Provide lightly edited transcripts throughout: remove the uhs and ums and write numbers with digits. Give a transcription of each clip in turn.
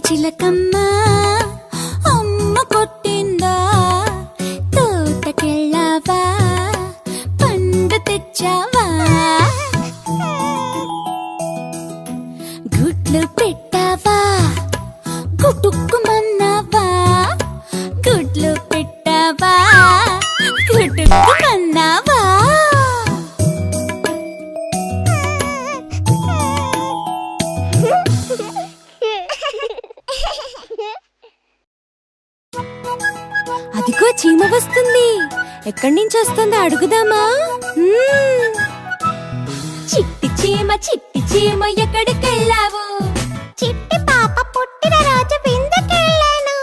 చిలకమ్మ అమ్మ కొట్టిందా తోటకెళ్ళావా పండు తెచ్చావా గుడ్లు పెట్టావా గుటుక్కుమన్నావా గుడ్లు పెట్టావా గుటుక్కుమన్నావా అదిగో చీమ వస్తుంది. ఎక్కడి నుంచి వస్తుందో అడుగుదామా? చిట్టి చీమ ఎక్కడికెళ్ళావు? చిట్టి పాప పుట్టిన రోజు విందుకెళ్ళాను.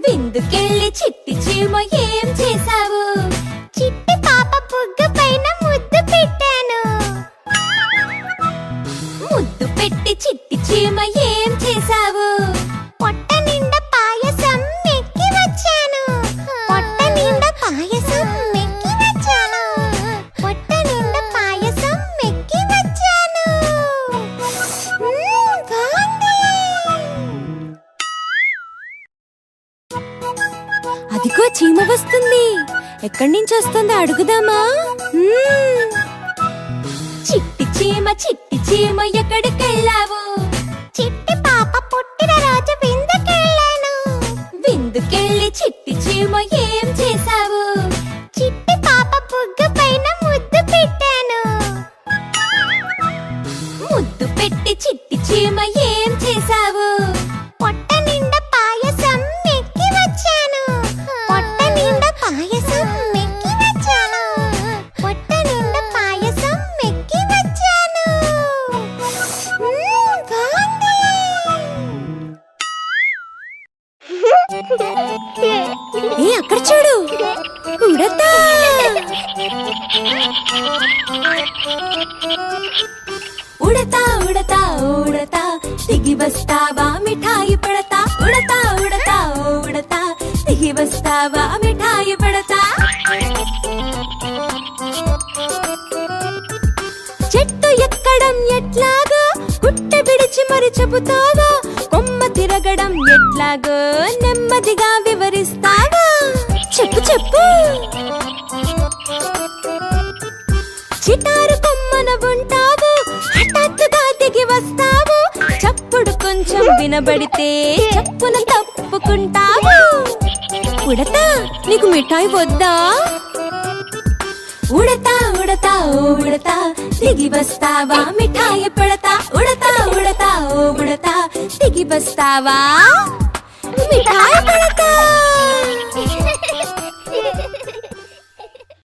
విందుకెళ్ళి చిట్టి చీమ ఏం చేశావు? చిట్టి పాప బుగ్గ పైన ముద్దు పెట్టాను. ముద్దు పెట్టి చిట్టి చీమ ఏం చేశావు? పొట్ట నిండా పాయసం మెక్కి వచ్చాను. పొట్ట నిండా పాయసం మెక్కి వచ్చాను. పొట్ట నిండా పాయసం మెక్కి వచ్చాను. అదిగో చీమ వస్తుంది. ఎక్కడి నుంచి వస్తుందో అడుగుదామా? చిట్టి చీమ ఎక్కడికెళ్ళావు? చిట్టి పాప పుట్టిన రోజు విందుకెళ్ళాను. విందుకెళ్ళి చిట్టి చీమ ఏం చేశావు? చిట్టి పాప బుగ్గ పైన ముద్దు పెట్టాను. ముద్దు పెట్టి చిట్టి చీమ ఏం చేశావు? పొట్ట నిండా పాయసం మెక్కి వచ్చాను. పొట్ట నిండా పాయసం మెక్కి వచ్చాను. పొట్ట నిండా పాయసం మెక్కి వచ్చాను. ఏ అక్కడ చూడు, ఉడతా. ఉడతా ఉడతా ఉడతా దిగి వస్తావా మిఠాయి పడతా. ఉడతా ఉడతా ఉడతా దిగి వస్తావా మిఠాయి పడతా. చెట్టు ఎక్కడం ఎట్లాగో గుట్ట విడిచి మరి చెబుతావా? కొమ్మ తిరగడం ఎట్లాగో నెమ్మదిగా వివరిస్తావా? చెప్పు చెప్పు. చిటారు కొమ్మన ఉంటావు, హఠాత్తుగా దిగి వస్తావు. చప్పుడు కొంచెం వినబడితే చప్పున తప్పుకుంటావు. ఉడతా నీకు మిఠాయి వద్దా? ఉడతా ఉడతా ఉడతా దిగి వస్తావా మిఠాయి పడతా. ఉడతా ఉడతా ఉడతా దిగి వస్తావా మిఠాయి పడతా.